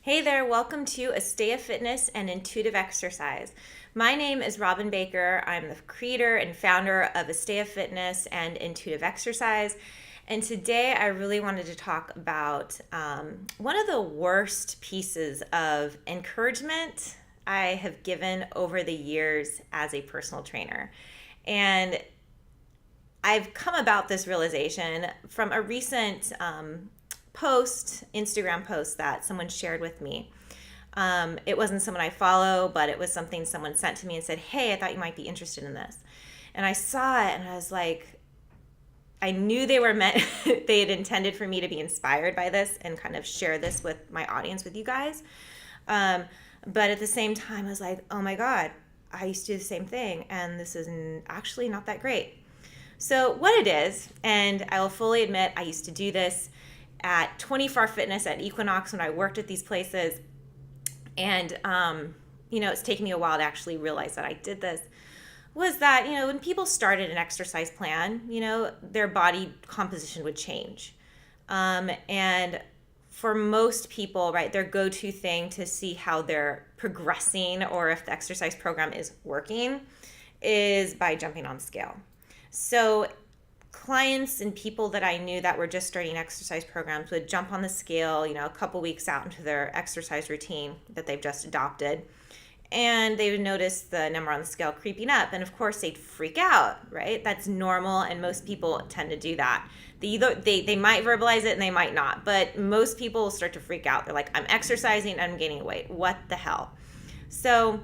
Hey there, welcome to Astea Fitness and Intuitive Exercise. My name is Robin Baker. I'm the creator and founder of Astea Fitness and Intuitive Exercise. And today I really wanted to talk about one of the worst pieces of encouragement I have given over the years as a personal trainer. And I've come about this realization from a recent Instagram post that someone shared with me. It wasn't someone I follow, but it was something someone sent to me and said, "Hey, I thought you might be interested in this." And I saw it and I was like, I knew they were meant, they had intended for me to be inspired by this and kind of share this with my audience, with you guys. But at the same time, I was like, oh my God, I used to do the same thing. And this is actually not that great. So what it is, and I will fully admit, I used to do this at 24 Fitness at Equinox when I worked at these places. And, it's taken me a while to actually realize that I did this, was that, when people started an exercise plan, their body composition would change. And for most people, right, their go-to thing to see how they're progressing or if the exercise program is working is by jumping on the scale. So clients and people that I knew that were just starting exercise programs would jump on the scale, a couple weeks out into their exercise routine that they've just adopted. And they would notice the number on the scale creeping up. And of course, they'd freak out, right? That's normal. And most people tend to do that. They might verbalize it and they might not. But most people will start to freak out. They're like, I'm exercising, I'm gaining weight. What the hell? So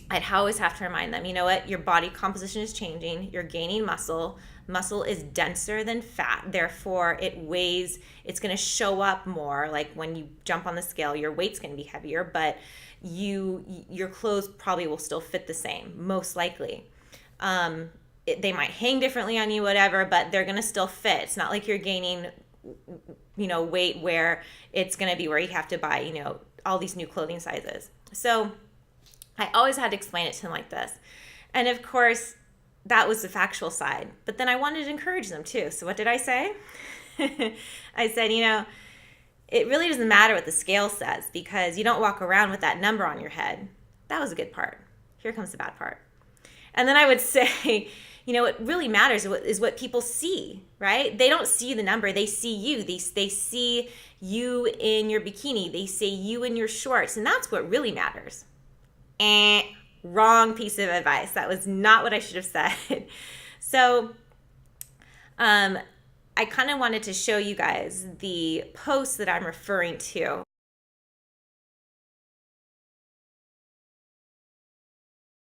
I'd always have to remind them, you know what? Your body composition is changing. You're gaining muscle. Muscle is denser than fat. Therefore, it weighs, it's going to show up more. Like when you jump on the scale, your weight's going to be heavier, but your clothes probably will still fit the same, most likely. They might hang differently on you, whatever, but they're going to still fit. It's not like you're gaining, weight where it's going to be where you have to buy, all these new clothing sizes. So I always had to explain it to them like this. And of course, that was the factual side. But then I wanted to encourage them too. So what did I say? I said, it really doesn't matter what the scale says because you don't walk around with that number on your head. That was a good part. Here comes the bad part. And then I would say, what really matters is what people see, right? They don't see the number. They see you. They see you in your bikini. They see you in your shorts. And that's what really matters. Wrong piece of advice. That was not what I should have said. So I kind of wanted to show you guys the post that I'm referring to.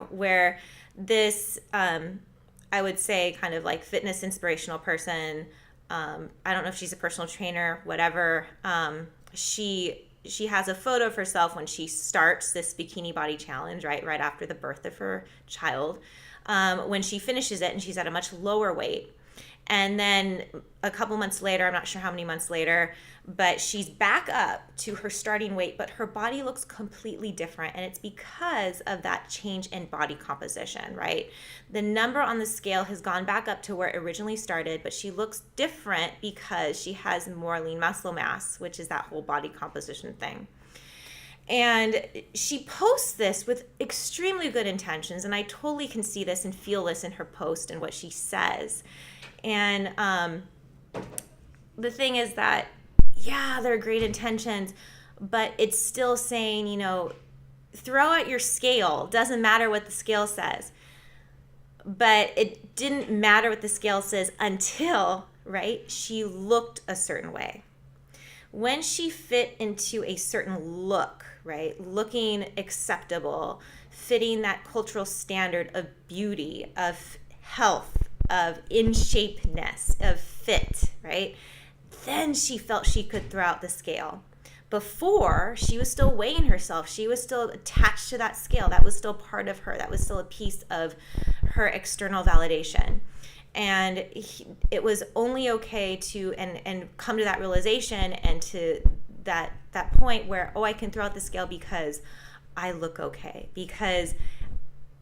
Where this, I would say, kind of like fitness inspirational person, I don't know if she's a personal trainer, whatever, she has a photo of herself when she starts this bikini body challenge, right after the birth of her child, when she finishes it and she's at a much lower weight. And then a couple months later, I'm not sure how many months later, but she's back up to her starting weight, but her body looks completely different. And it's because of that change in body composition, right? The number on the scale has gone back up to where it originally started, but she looks different because she has more lean muscle mass, which is that whole body composition thing. And she posts this with extremely good intentions, and I totally can see this and feel this in her post and what she says. And the thing is that, yeah, they're great intentions, but it's still saying, throw out your scale. Doesn't matter what the scale says. But it didn't matter what the scale says until, right, she looked a certain way. When she fit into a certain look, right, looking acceptable, fitting that cultural standard of beauty, of health, of in-shapeness, of fit, right? Then she felt she could throw out the scale. Before, she was still weighing herself. She was still attached to that scale. That was still part of her. That was still a piece of her external validation. And it was only okay to and come to that realization and to that point where, I can throw out the scale because I look okay, because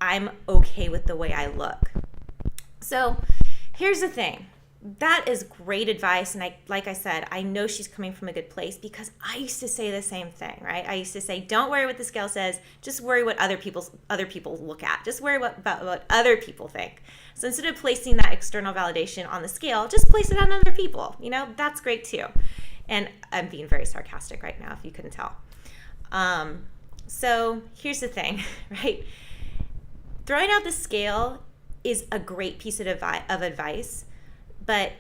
I'm okay with the way I look. So here's the thing. that is great advice. And like I said, I know she's coming from a good place, because I used to say the same thing, right? I used to say, don't worry what the scale says, just worry what other people look at. Just worry about what other people think. So instead of placing that external validation on the scale, just place it on other people. That's great too. And I'm being very sarcastic right now, if you couldn't tell. So here's the thing, right? Throwing out the scale is a great piece of advice, but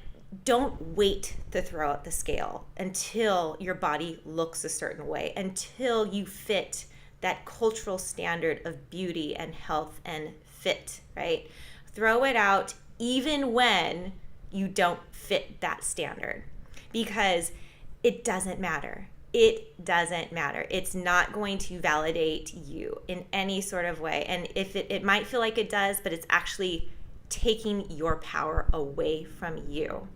don't wait to throw out the scale until your body looks a certain way, until you fit that cultural standard of beauty and health and fit, right? Throw it out even when you don't fit that standard, because it doesn't matter. It doesn't matter. It's not going to validate you in any sort of way. And if it might feel like it does, but it's actually taking your power away from you.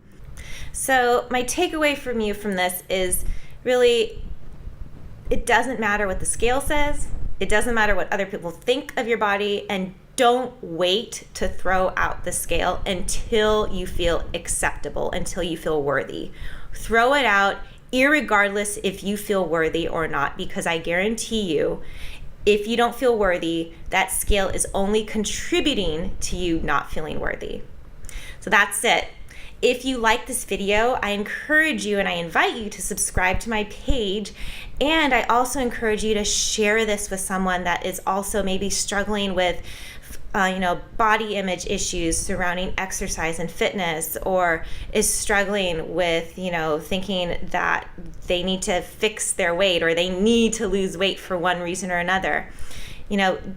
So my takeaway from this is really, it doesn't matter what the scale says. It doesn't matter what other people think of your body. And don't wait to throw out the scale until you feel acceptable, until you feel worthy. Throw it out irregardless if you feel worthy or not, because I guarantee you, if you don't feel worthy, that scale is only contributing to you not feeling worthy. So that's it. If you like this video, I encourage you and I invite you to subscribe to my page. And I also encourage you to share this with someone that is also maybe struggling with body image issues surrounding exercise and fitness, or is struggling with, thinking that they need to fix their weight or they need to lose weight for one reason or another.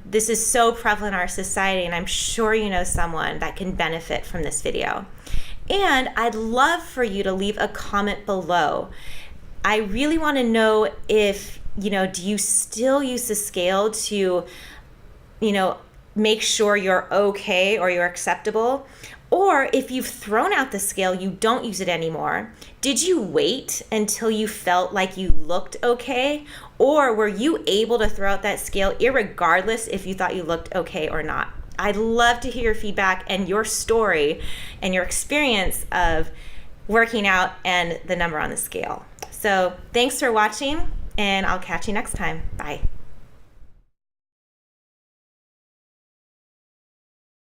This is so prevalent in our society, and I'm sure you know someone that can benefit from this video. And I'd love for you to leave a comment below. I really want to know if, do you still use the scale to, make sure you're okay or you're acceptable? Or if you've thrown out the scale, you don't use it anymore. Did you wait until you felt like you looked okay? Or were you able to throw out that scale irregardless if you thought you looked okay or not? I'd love to hear your feedback and your story and your experience of working out and the number on the scale. So thanks for watching, and I'll catch you next time. Bye.